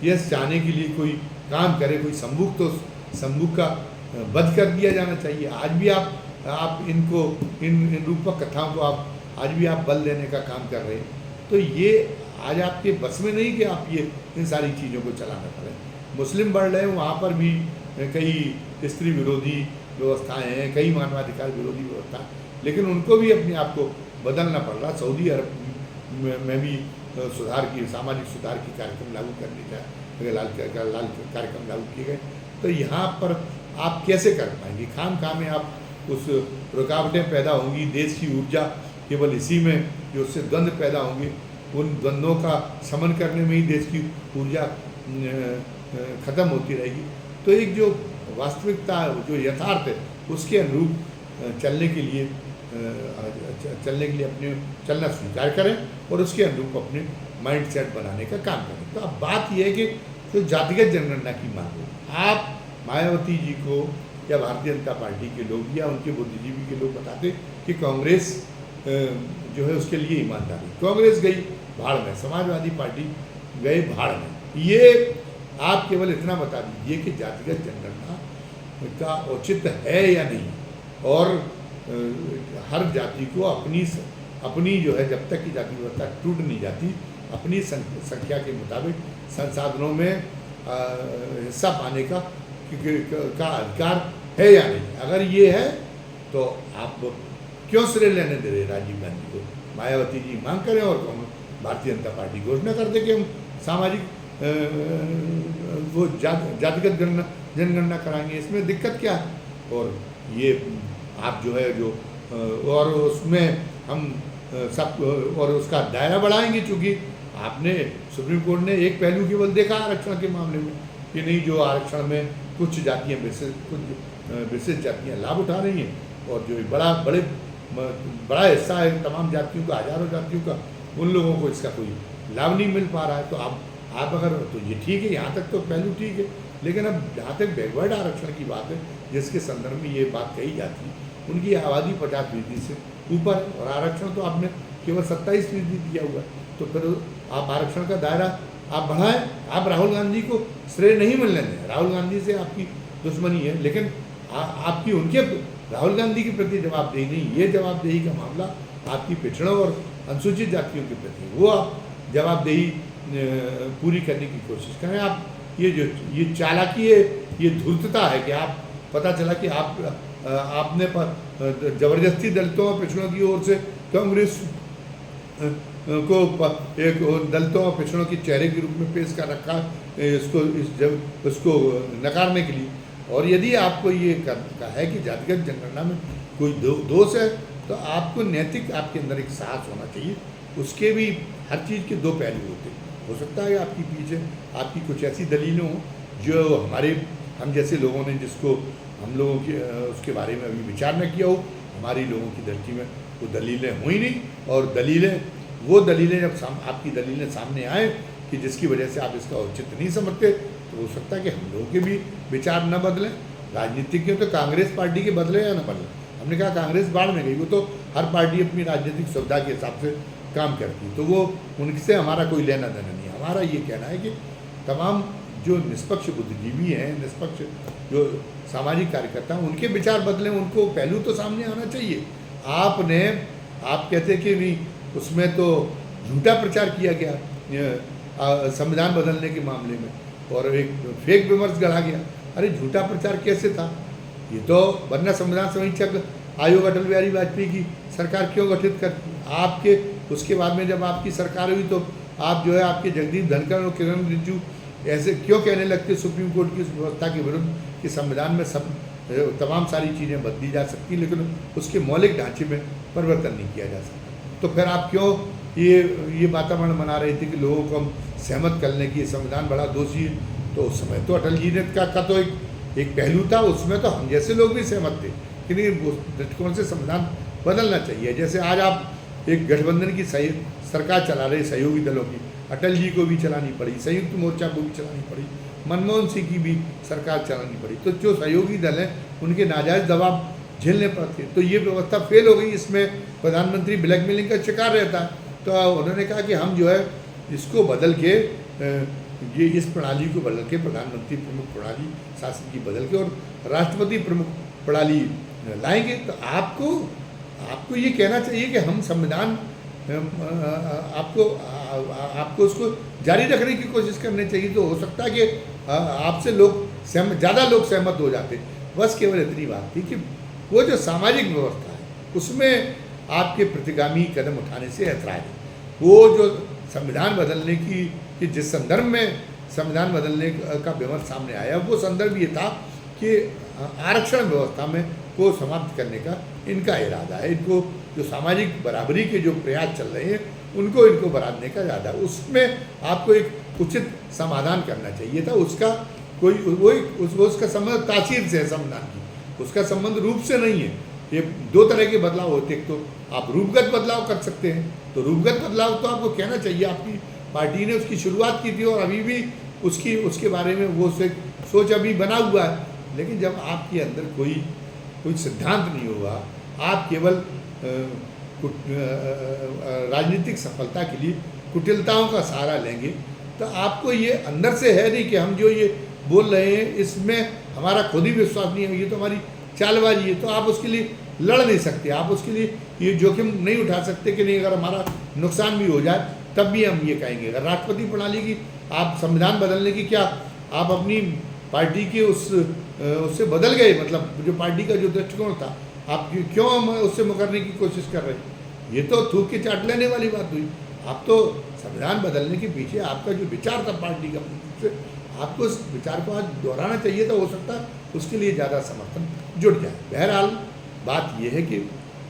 यश चाहने के लिए कोई काम करे, कोई सम्मुख, तो सम्मुख का वध कर दिया जाना चाहिए। आज भी आप इनको इन रूपक कथाओं को आज भी आप बल देने का काम कर रहे हैं। तो ये आज आपके बस में नहीं कि आप ये इन सारी चीज़ों को चलाना पड़े। मुस्लिम बढ़ रहे हैं, वहाँ पर भी कई स्त्री विरोधी व्यवस्थाएं हैं, कई मानवाधिकार विरोधी व्यवस्था, लेकिन उनको भी अपने आप को बदलना पड़ रहा। सऊदी अरब में भी सामाजिक सुधार की कार्यक्रम लागू करने का लाल कार्यक्रम लागू किए गए। तो यहाँ पर आप कैसे कर पाएंगे? खाम में आप उस रुकावटें पैदा होंगी, देश की ऊर्जा केवल इसी में जो उससे द्वंद्व पैदा होंगे, उन द्वंद्वों का समन करने में ही देश की ऊर्जा ख़त्म होती रहेगी। तो एक जो वास्तविकता, जो यथार्थ है, उसके अनुरूप चलने के लिए अपने चलना स्वीकार करें और उसके अनुरूप अपने माइंड सेट बनाने का काम करें। तो अब बात यह है कि जो जातिगत जनगणना की मांग है, आप मायावती जी को या भारतीय जनता पार्टी के लोग या उनके बुद्धिजीवी के लोग बताते कि कांग्रेस जो है उसके लिए ईमानदारी, कांग्रेस गई भाड़ में, समाजवादी पार्टी गए भाड़ में। ये आप केवल इतना बता दीजिए कि जातिगत जनगणना का औचित्य है या नहीं, और हर जाति को अपनी जो है, जब तक की जाति व्यवस्था टूट नहीं जाती, अपनी संख्या के मुताबिक संसाधनों में हिस्सा पाने का अधिकार है या नहीं। अगर ये है तो आप क्यों श्रेय लेने दे रहे राजीव गांधी को? मायावती जी मांग करें और भारतीय जनता पार्टी घोषणा कर दे कि हम सामाजिक वो जातिगत जनगणना कराएंगे, इसमें दिक्कत क्या है? और ये आप जो है और उसमें हम सब और उसका दायरा बढ़ाएंगे, चूँकि आपने सुप्रीम कोर्ट ने एक पहलू केवल देखा आरक्षण के मामले में कि नहीं, जो आरक्षण में कुछ विशेष जातियाँ लाभ उठा रही हैं, और जो बड़ा हिस्सा है तमाम जातियों का, हजारों जातियों का, उन लोगों को इसका कोई लाभ नहीं मिल पा रहा है। तो आप अगर, तो ये ठीक है, यहाँ तक तो पहलू ठीक है, लेकिन अब जहाँ तक बैकवर्ड आरक्षण की बात है, जिसके संदर्भ में ये बात कही जाती है, उनकी आबादी 50% से ऊपर है और आरक्षण तो आपने केवल 27% दिया हुआ है। तो फिर आप आरक्षण का दायरा आप बढ़ाएं। आप राहुल गांधी को श्रेय नहीं मिलने दें, राहुल गांधी से आपकी दुश्मनी है, लेकिन आपकी उनके राहुल गांधी के प्रति जवाबदेही नहीं, ये जवाबदेही का मामला आपकी पिछड़ों और अनुसूचित जातियों के प्रति, वो आप जवाबदेही पूरी करने की कोशिश करें। आप ये चालाकी है, ये धूर्तता है कि आप, पता चला कि आपने जबरदस्ती दलितों और पिछड़ों की ओर से कांग्रेस को एक दलितों और पिछड़ों के चेहरे के रूप में पेश कर रखा इसको नकारने के लिए। और यदि आपको ये कहा है कि जातिगत जनगणना में कोई दोष है, तो आपको नैतिक, आपके अंदर एक साहस होना चाहिए। उसके भी हर चीज़ के दो पहलू होते हैं। हो सकता है आपकी पीछे आपकी कुछ ऐसी दलीलें हों जो हम जैसे लोगों ने, जिसको हम लोगों के उसके बारे में अभी विचार न किया हो, हमारी लोगों की दृष्टि में वो दलीलें हुई नहीं, और वो दलीलें जब आपकी दलीलें सामने आए कि जिसकी वजह से आप इसका औचित्य नहीं समझते, तो हो सकता है कि हम लोगों के भी विचार न बदलें। राजनीतिज्ञ तो कांग्रेस पार्टी के बदले या न बदलें, हमने कहा कांग्रेस बाढ़ में गई, वो तो हर पार्टी अपनी राजनीतिक सुविधा के हिसाब से काम करती है, तो वो उनसे हमारा कोई लेना देना नहीं है। हमारा ये कहना है कि तमाम जो निष्पक्ष बुद्धिजीवी हैं, निष्पक्ष जो सामाजिक कार्यकर्ता हैं, उनके विचार बदलें, उनको पहलू तो सामने आना चाहिए। आप कहते कि नहीं, उसमें तो झूठा प्रचार किया गया संविधान बदलने के मामले में, और एक फेक विमर्श गढ़ा गया। अरे झूठा प्रचार कैसे था? ये तो वरना संविधान समीक्षक आयोग अटल बिहारी वाजपेयी की सरकार क्यों गठित कर, आपके उसके बाद में जब आपकी सरकार हुई, तो आप जो है आपके जगदीप धनखड़ और किरण रिजिजू ऐसे क्यों कहने लगते सुप्रीम कोर्ट की व्यवस्था के विरुद्ध कि संविधान में सब तमाम सारी चीज़ें बदली जा सकती, लेकिन उसके मौलिक ढांचे में परिवर्तन नहीं किया जा सकता। तो फिर आप क्यों ये वातावरण बना रहे थे कि लोगों को हम सहमत करने की संविधान बड़ा दोषी है? तो उस समय तो अटल जी ने का तो एक एक पहलू था, उसमें तो हम जैसे लोग भी सहमत थे कि नहीं, उस दृष्टिकोण से संविधान बदलना चाहिए। जैसे आज आप एक गठबंधन की सरकार चला रहे सहयोगी दलों की, अटल जी को भी चलानी पड़ी, संयुक्त मोर्चा को भी चलानी पड़ी, मनमोहन सिंह की भी सरकार चलानी पड़ी, तो जो सहयोगी दल हैं उनके नाजायज़ दबाव झेलने पड़ते, तो ये व्यवस्था फेल हो गई। इसमें प्रधानमंत्री ब्लैकमेलिंग का शिकार रहता है। तो उन्होंने कहा कि हम जो है इसको बदल के ये इस प्रणाली को बदल के प्रधानमंत्री प्रमुख प्रणाली शासन की बदल के और राष्ट्रपति प्रमुख प्रणाली लाएंगे। तो आपको ये कहना चाहिए कि हम संविधान आपको उसको जारी रखने की कोशिश करनी चाहिए। तो हो सकता है कि आपसे ज़्यादा लोग सहमत हो जाते। बस केवल इतनी बात थी कि वो जो सामाजिक व्यवस्था है उसमें आपके प्रतिगामी कदम उठाने से ऐतराज़ है। वो जो संविधान बदलने कि जिस संदर्भ में संविधान बदलने का विमर्श सामने आया, वो संदर्भ ये था कि आरक्षण व्यवस्था में को समाप्त करने का इनका इरादा है। इनको जो सामाजिक बराबरी के जो प्रयास चल रहे हैं इनको बढ़ाने का इरादा है। उसमें आपको एक उचित समाधान करना चाहिए था। उसका उसका संबंध तासीर से है संविधान की, उसका संबंध रूप से नहीं है। ये दो तरह के बदलाव होते हैं, तो आप रूपगत बदलाव कर सकते हैं, तो रूपगत बदलाव तो आपको कहना चाहिए। आपकी पार्टी ने उसकी शुरुआत की थी और अभी भी उसके बारे में वो सोच अभी बना हुआ है। लेकिन जब आपके अंदर कोई सिद्धांत नहीं होगा, आप केवल राजनीतिक सफलता के लिए कुटिलताओं का सहारा लेंगे, तो आपको ये अंदर से है नहीं कि हम जो ये बोल रहे हैं इसमें हमारा खुद ही विश्वास नहीं है, ये तो हमारी चालबाजी है। तो आप उसके लिए लड़ नहीं सकते, आप उसके लिए ये जोखिम नहीं उठा सकते कि नहीं अगर हमारा नुकसान भी हो जाए तब भी हम ये कहेंगे। अगर राष्ट्रपति प्रणाली की आप संविधान बदलने की क्या आप अपनी पार्टी के उससे बदल गए, मतलब जो पार्टी का जो दृष्टिकोण था आप क्यों उससे मुकरने की कोशिश कर रहे हैं? ये तो थूक के चाट लेने वाली बात हुई। आप तो संविधान बदलने के पीछे आपका जो विचार था पार्टी का, आपको उस विचार को आज दोहराना चाहिए था। हो सकता है उसके लिए ज़्यादा समर्थन जुट जाए। बहरहाल बात यह है कि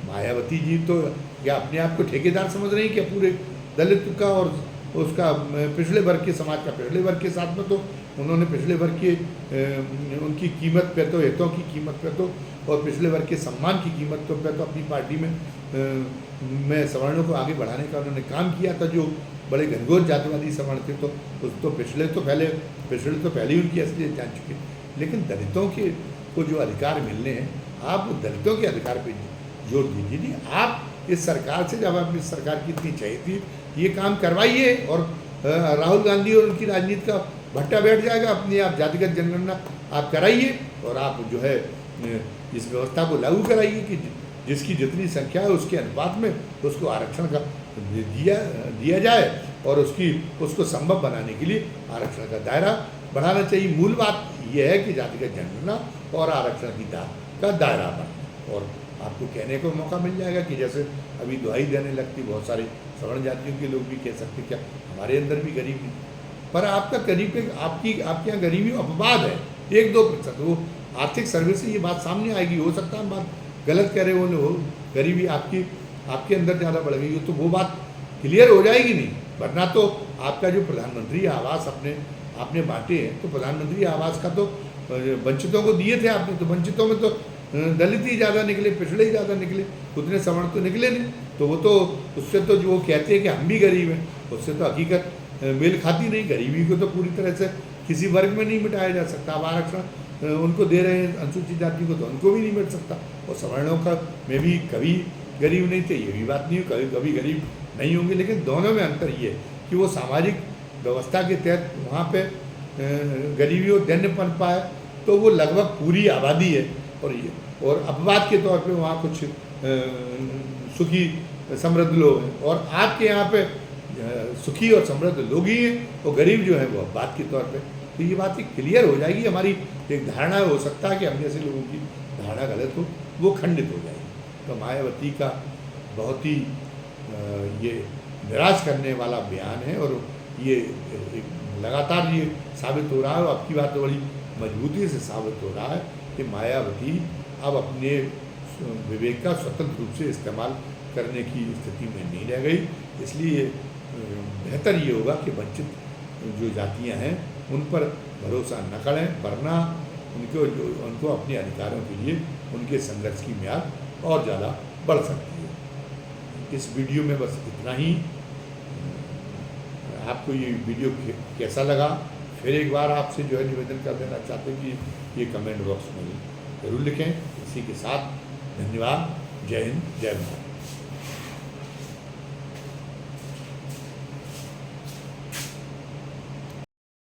मायावती जी तो क्या अपने आप को ठेकेदार समझ रही हैं क्या पूरे दलित का और उसका पिछड़े वर्ग के समाज का? पिछड़े वर्ग के साथ में तो उन्होंने पिछड़े वर्ग के उनकी कीमत पे तो हितों की कीमत पे तो और पिछड़े वर्ग के सम्मान की कीमत पे तो अपनी पार्टी में सवर्णों को आगे बढ़ाने का उन्होंने काम किया था। जो बड़े घनघोर जातिवादी सवर्ण थे तो पिछड़े तो पहले ही उनकी असलियत जान चुके। लेकिन दलितों को जो अधिकार मिलने हैं, आप दलितों के अधिकार पर जोर दीजिए। नहीं, आप इस सरकार से, जब आप इस सरकार की इतनी चाहिए थी, ये काम करवाइए और राहुल गांधी और उनकी राजनीति का भट्टा बैठ जाएगा। अपनी आप जातिगत जनगणना आप कराइए और आप जो है इस व्यवस्था को लागू कराइए कि जिसकी जितनी संख्या है उसके अनुपात में उसको आरक्षण का दिया जाए और उसको संभव बनाने के लिए आरक्षण का दायरा बढ़ाना चाहिए। मूल बात यह है कि जातिगत जनगणना और आरक्षण की का दायरा बढ़े। और आपको कहने को मौका मिल जाएगा कि जैसे अभी दुहाई देने लगती बहुत सारे सवर्ण जातियों के लोग भी कह सकते क्या हमारे अंदर भी गरीबी, पर आपका करीब आपके यहाँ गरीबी अपवाद है 1-2%। वो आर्थिक सर्वे से ये बात सामने आएगी। हो सकता है बात गलत कह रहे हो, गरीबी आपके अंदर ज़्यादा बढ़ गई हो तो वो बात क्लियर हो जाएगी नहीं। वरना तो आपका जो प्रधानमंत्री आवास आपने बांटे हैं, तो प्रधानमंत्री आवास का तो वंचितों को दिए थे आपने, तो वंचितों में तो दलित ही ज़्यादा निकले, पिछड़े ही ज़्यादा निकले, उतने सवर्ण तो निकले नहीं। तो वो तो उससे तो जो कहते हैं कि हम भी गरीब हैं, उससे तो हकीकत मेल खाती नहीं। गरीबी को तो पूरी तरह से किसी वर्ग में नहीं मिटाया जा सकता। अब आरक्षण उनको दे रहे हैं अनुसूचित जाति को, तो उनको भी नहीं मिल सकता। और सवर्णों का में भी कभी गरीब नहीं थे, ये भी बात नहीं है, कभी गरीब नहीं होंगे। लेकिन दोनों में अंतर ये है कि वो सामाजिक व्यवस्था के तहत वहाँ पे गरीबी और दैन्य पनपा है, तो वो लगभग पूरी आबादी है। और अपवाद के तौर पे वहाँ कुछ सुखी समृद्ध लोग हैं, और आपके यहाँ पे सुखी और समृद्ध लोग ही हैं, और गरीब जो है वो अपवाद के तौर पे। तो ये बात क्लियर हो जाएगी। हमारी एक धारणा हो सकता है कि हम जैसे लोगों की धारणा गलत हो, वो खंडित हो जाएगी। तो मायावती का बहुत ही ये निराश करने वाला बयान है, और ये लगातार ये साबित हो रहा है, और आपकी बात तो बड़ी मजबूती से साबित हो रहा है कि मायावती अब अपने विवेक का स्वतंत्र रूप से इस्तेमाल करने की स्थिति में नहीं रह गई। इसलिए बेहतर ये होगा कि वंचित जो जातियां हैं उन पर भरोसा न करें, वरना उनको अपने अधिकारों के लिए उनके संघर्ष की म्याद और ज़्यादा बढ़ सकती है। इस वीडियो में बस इतना ही। आपको ये वीडियो कैसा लगा, फिर एक बार आपसे जो है निवेदन कर देना चाहते हैं कि ये कमेंट बॉक्स में ज़रूर लिखें। इसी के साथ धन्यवाद। जय हिंद, जय भारत।